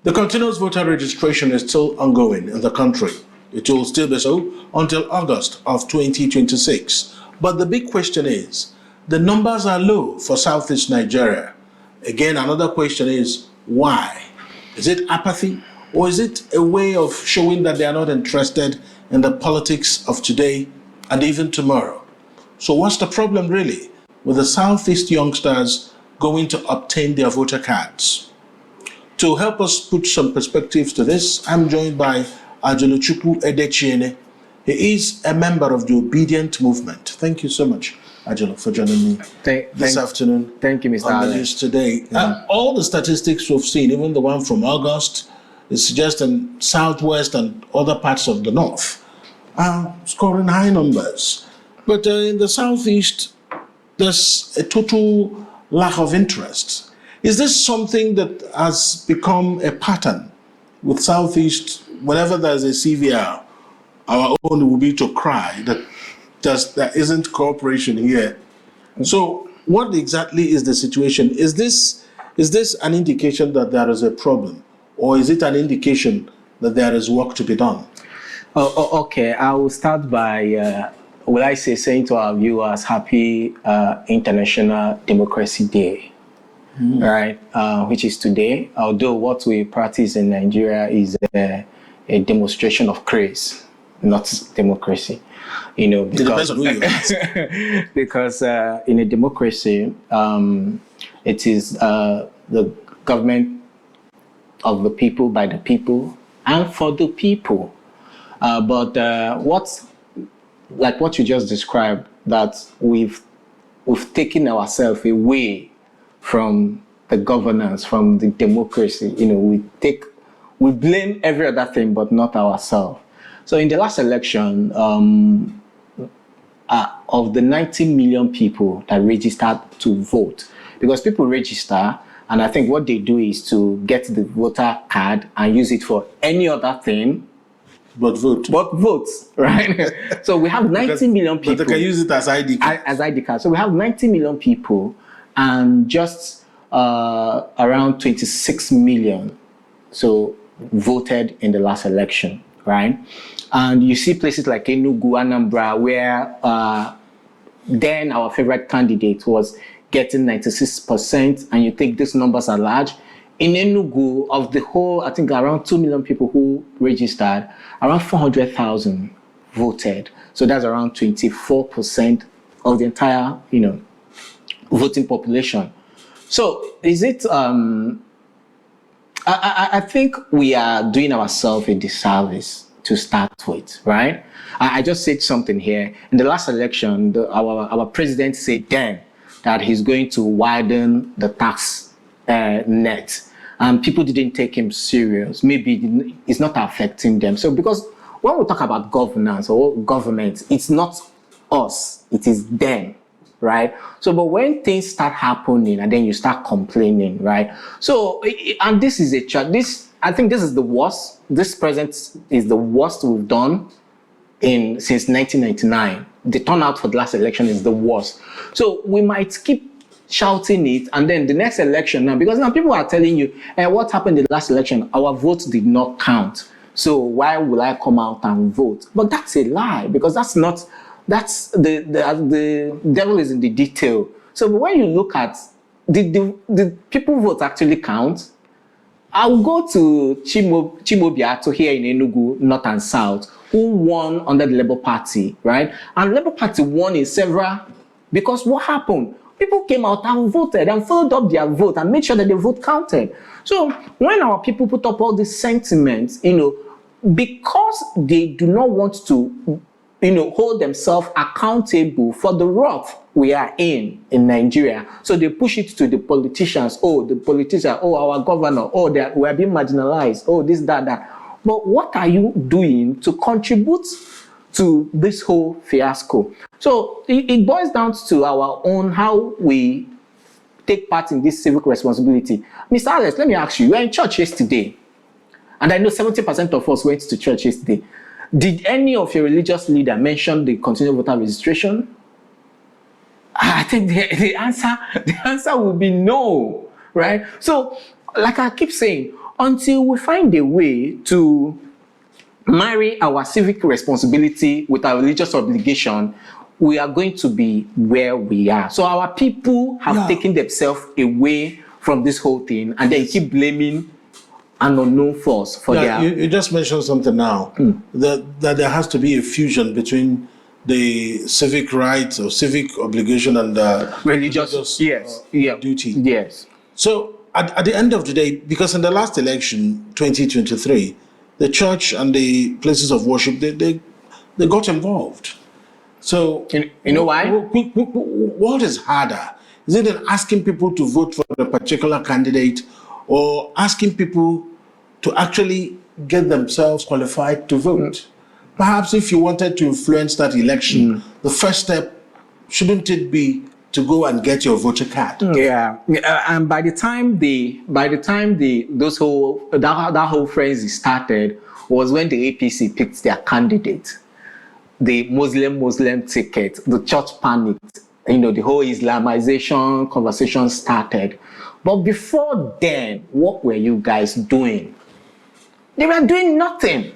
The continuous voter registration is still ongoing in the country. It will still be so until August of 2026. But the big question is, the numbers are low for Southeast Nigeria. Again, another question is, why? Is it apathy, or is it a way of showing that they are not interested in the politics of today and even tomorrow? So what's the problem really with the Southeast youngsters going to obtain their voter cards? To help us put some perspectives to this, I'm joined by Ajuluchukwu Edechiene. He is a member of the Obidient Movement. Thank you so much, Ajulu, for joining me this afternoon. Thank you, Mr. On the news today. All the statistics we've seen, even the one from August, is suggesting Southwest and other parts of the North are scoring high numbers. But in the Southeast, there's a total lack of interest. Is this something that has become a pattern with Southeast? Whenever there's a CVR, our own will be to cry that there isn't cooperation here. So what exactly is the situation? Is this an indication that there is a problem? Or is it an indication that there is work to be done? Okay, I will start by, saying to our viewers, happy International Democracy Day. Right, which is today, although what we practice in Nigeria is a demonstration of craze, not democracy. You know, because, because in a democracy, it is the government of the people, by the people, and for the people. But like what you just described, that we've taken ourselves away from the governance, from the democracy. You know, we blame every other thing, but not ourselves. So in the last election, of the 90 million people that registered to vote, because people register, and I think what they do is to get the voter card and use it for any other thing, but votes, right? So we have 90 million people. But they can use it as ID card. As ID card. So we have 90 million people, and just around 26 million voted in the last election, right? And you see places like Enugu, Anambra, where then our favorite candidate was getting 96%, and you think these numbers are large. In Enugu, of the whole, I think around 2 million people who registered, around 400,000 voted. So that's around 24% of the entire, voting population. So is it, I think we are doing ourselves a disservice to start with, right? I just said something here. In the last election, our president said then that he's going to widen the tax net. And people didn't take him serious. Maybe it's not affecting them. So because when we talk about governance or government, it's not us, it is them. Right? So, but when things start happening and then you start complaining, right? So, and this is I think this is the worst. This present is the worst we've done since 1999. The turnout for the last election is the worst. So we might keep shouting it, and then the next election now, because now people are telling you, what happened in the last election? Our votes did not count. So why will I come out and vote? But that's a lie, because that's the devil is in the detail. So when you look at the people vote actually count, I'll go to Chimobiato here in Enugu, North and South, who won under the Labour Party, right? And Labour Party won in several, because what happened? People came out and voted and followed up their vote and made sure that the vote counted. So when our people put up all these sentiments, because they do not want to hold themselves accountable for the rot we are in Nigeria. So they push it to the politicians. Oh, the politician, our governor, we are being marginalized. This, that. But what are you doing to contribute to this whole fiasco? So it boils down to our own, how we take part in this civic responsibility. Mr. Alex, let me ask you were in church yesterday, and I know 70% of us went to church yesterday. Did any of your religious leader mention the continuous voter registration? I think the answer will be no, right? So, like I keep saying, until we find a way to marry our civic responsibility with our religious obligation, we are going to be where we are. So our people have taken themselves away from this whole thing, and they keep blaming an unknown force for their... You just mentioned something now, that there has to be a fusion between the civic rights or civic obligation and religious duty. Yes. So at the end of the day, because in the last election, 2023, the church and the places of worship, they got involved. So you know why? What is harder? Is it in asking people to vote for a particular candidate, or asking people to actually get themselves qualified to vote? Perhaps if you wanted to influence that election, the first step, shouldn't it be to go and get your voter card? Yeah, and by the time that whole frenzy started was when the APC picked their candidate, the Muslim ticket. The church panicked. The whole Islamization conversation started. But before then, what were you guys doing? They were doing nothing.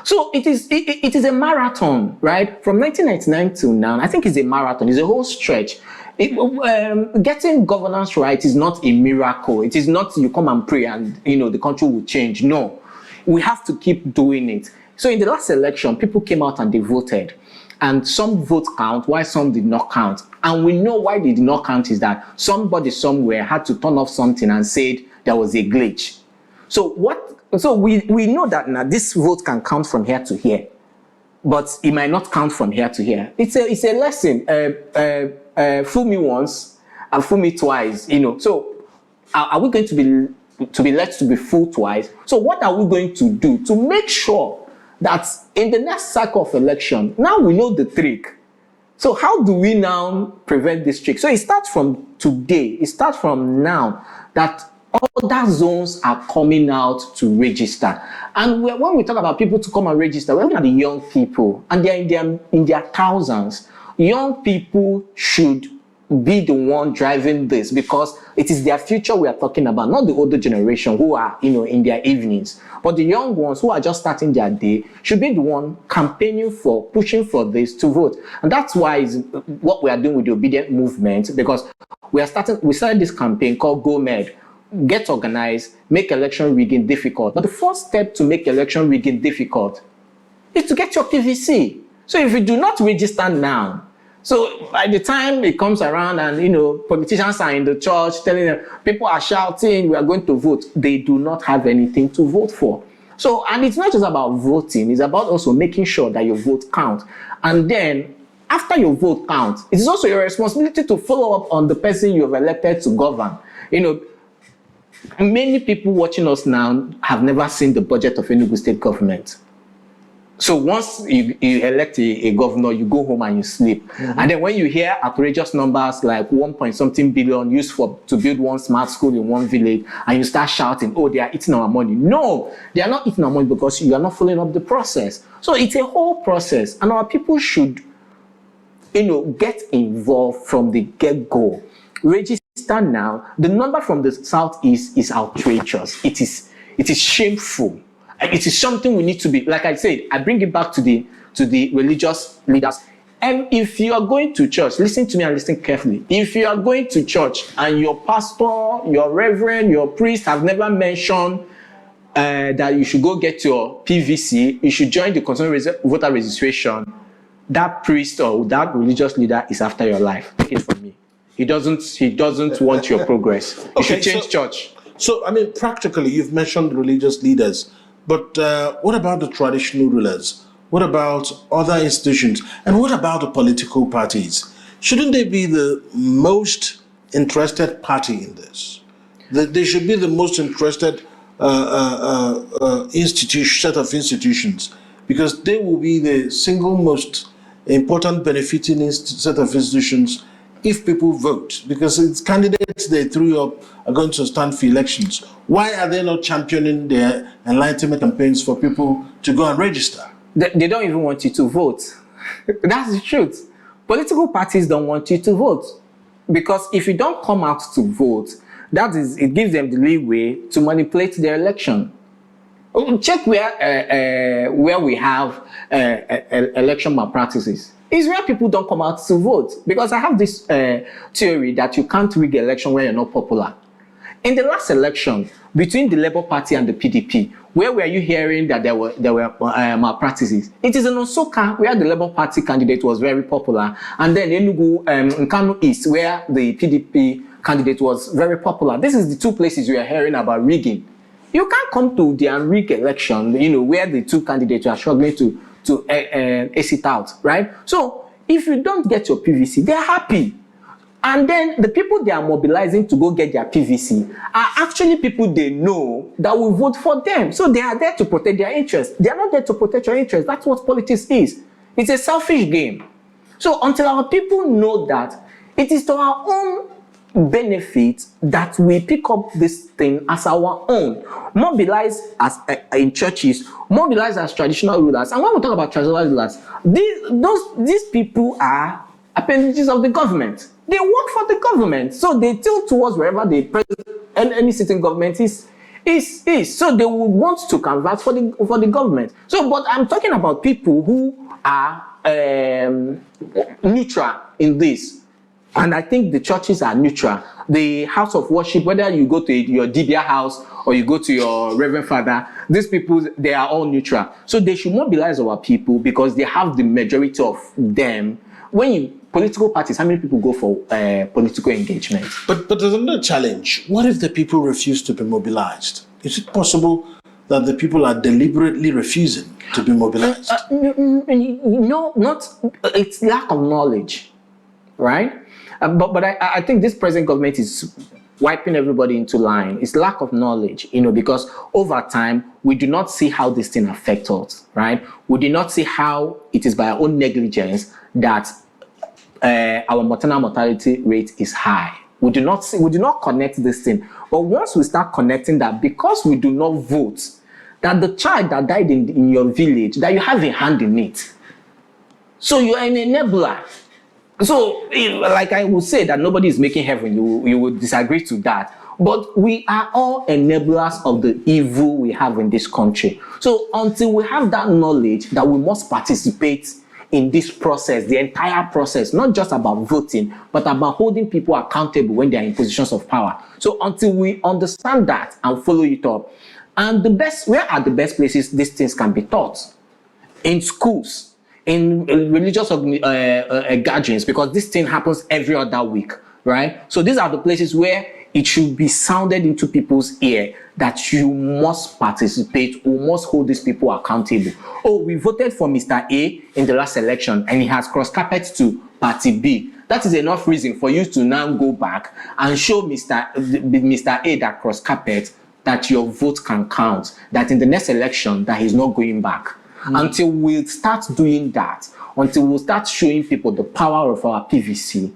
So it is a marathon, right? From 1999 to now, I think it's a marathon. It's a whole stretch. Getting governance right is not a miracle. It is not you come and pray and the country will change. No, we have to keep doing it. So in the last election, people came out and they voted. And some votes count, while some did not count. And we know why they did not count is that somebody somewhere had to turn off something and said there was a glitch. So we know that now this vote can count from here to here, but it might not count from here to here. It's a lesson. Fool me once and fool me twice. So are we going to be let to be fooled twice? So what are we going to do to make sure that in the next cycle of election, now we know the trick. So how do we now prevent this trick? So it starts from today. It starts from now that other zones are coming out to register. And when we talk about people to come and register, we're looking at the young people, and they're in their thousands. Young people should be the one driving this, because it is their future we are talking about, not the older generation who are in their evenings, but the young ones who are just starting their day should be the one campaigning for, pushing for this to vote. And that's why is what we are doing with the Obidient Movement, because we started this campaign called Go Med, get organized, make election rigging difficult. But the first step to make election rigging difficult is to get your PVC. So if you do not register now, so by the time it comes around and, politicians are in the church telling them, people are shouting, we are going to vote, they do not have anything to vote for. So, and it's not just about voting, it's about also making sure that your vote counts. And then after your vote counts, it is also your responsibility to follow up on the person you have elected to govern. Many people watching us now have never seen the budget of Enugu state government. So once you elect a governor, you go home and you sleep. And then when you hear outrageous numbers like 1.something billion used to build one smart school in one village, and you start shouting, oh, they are eating our money. No, they are not eating our money because you are not following up the process. So it's a whole process, and our people should, get involved from the get-go. Register now. The number from the southeast is outrageous. It is shameful. It is something we need to be, like I said, I bring it back to the religious leaders. And if you are going to church, listen to me and listen carefully. If you are going to church and your pastor, your reverend, your priest have never mentioned that you should go get your PVC, you should join the concerned voter registration, that priest or that religious leader is after your life. Take it from me. He doesn't want your progress. You should change church. So, practically, you've mentioned religious leaders. But what about the traditional rulers? What about other institutions? And what about the political parties? Shouldn't they be the most interested party in this? They should be the most interested set of institutions, because they will be the single most important benefiting set of institutions if people vote, because it's candidates they threw up are going to stand for elections. Why are they not championing their enlightenment campaigns for people to go and register? They don't even want you to vote. That's the truth. Political parties don't want you to vote, because if you don't come out to vote, that is, it gives them the leeway to manipulate their election. Check where we have election malpractices. It's where people don't come out to vote. Because I have this theory that you can't rig election where you're not popular. In the last election, between the Labour Party and the PDP, where were you hearing that there were malpractices? It is in Osoka, where the Labour Party candidate was very popular, and then Enugu, Nkanu East, where the PDP candidate was very popular. This is the two places we are hearing about rigging. You can't come to the unrigged election, where the two candidates are struggling to ace it out, right? So if you don't get your PVC, they're happy. And then the people they are mobilizing to go get their PVC are actually people they know that will vote for them. So they are there to protect their interests. They are not there to protect your interests. That's what politics is. It's a selfish game. So until our people know that it is to our own benefit that we pick up this thing as our own, mobilize as in churches, mobilize as traditional rulers. And when we talk about traditional rulers, these people are appendages of the government. They work for the government, so they tilt towards wherever the president and any sitting government is. So they would want to convert for the government. So, but I'm talking about people who are neutral in this. And I think the churches are neutral. The house of worship, whether you go to your Dibia house or you go to your Reverend Father, these people, they are all neutral. So they should mobilize our people because they have the majority of them. Political parties, how many people go for political engagement? But there's another challenge. What if the people refuse to be mobilized? Is it possible that the people are deliberately refusing to be mobilized? It's lack of knowledge, right? But I think this present government is wiping everybody into line. It's lack of knowledge, because over time, we do not see how this thing affects us, right? We do not see how it is by our own negligence that our maternal mortality rate is high. We do not connect this thing. But once we start connecting that, because we do not vote, that the child that died in your village, that you have a hand in it. So you are an enabler. So, like I would say that nobody is making heaven, you would disagree to that. But we are all enablers of the evil we have in this country. So until we have that knowledge that we must participate in this process, the entire process, not just about voting, but about holding people accountable when they are in positions of power. So until we understand that and follow it up, and where are the best places these things can be taught? In schools, in religious gatherings, because this thing happens every other week, right? So these are the places where it should be sounded into people's ear that you must participate, we must hold these people accountable. Oh, we voted for Mr. A in the last election and he has crossed carpet to Party B. That is enough reason for you to now go back and show Mr. A that crossed carpet that your vote can count, that in the next election that he's not going back. Until we start doing that, until we start showing people the power of our PVC,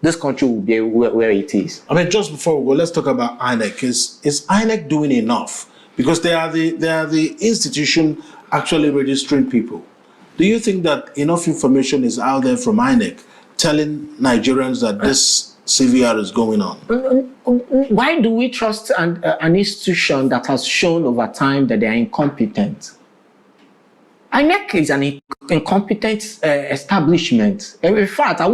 this country will be where it is. I mean, just before we go, let's talk about INEC. Is INEC doing enough? Because they are the institution actually registering people. Do you think that enough information is out there from INEC telling Nigerians that this CVR is going on? Why do we trust an institution that has shown over time that they are incompetent? INEC is an incompetent establishment. In fact, I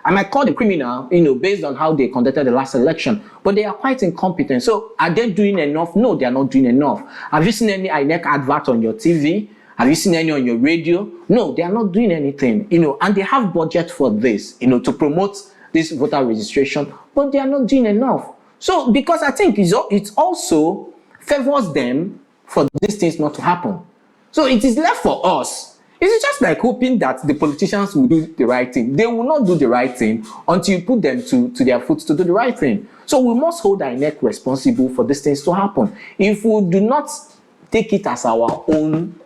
might call the criminal, based on how they conducted the last election, but they are quite incompetent. So are they doing enough? No, they are not doing enough. Have you seen any INEC advert on your TV? Have you seen any on your radio? No, they are not doing anything, and they have budget for this, to promote this voter registration, but they are not doing enough. So, because I think it also favors them for these things not to happen. So it is left for us. It's just like hoping that the politicians will do the right thing. They will not do the right thing until you put them to their foot to do the right thing. So we must hold INEC responsible for these things to happen. If we do not take it as our own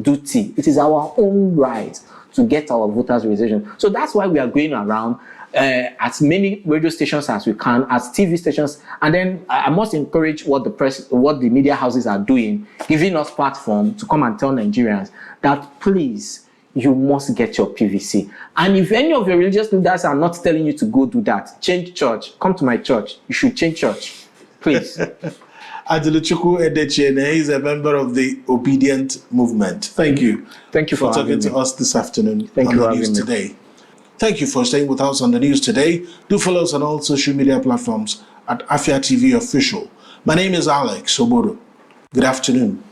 duty, it is our own right to get our voters' registration. So that's why we are going around as many radio stations as we can, as TV stations, and then I must encourage what the media houses are doing, giving us platform to come and tell Nigerians that please, you must get your PVC. And if any of your religious leaders are not telling you to go do that, change church. Come to my church. You should change church. Please. Ajuluchukwu Edechiene is a member of the Obidient Movement. Thank you. Thank you for talking to us this afternoon on the News Today. Thank you for staying with us on the News Today. Do follow us on all social media platforms at AfiaTV Official. My name is Alex Obodo. Good afternoon.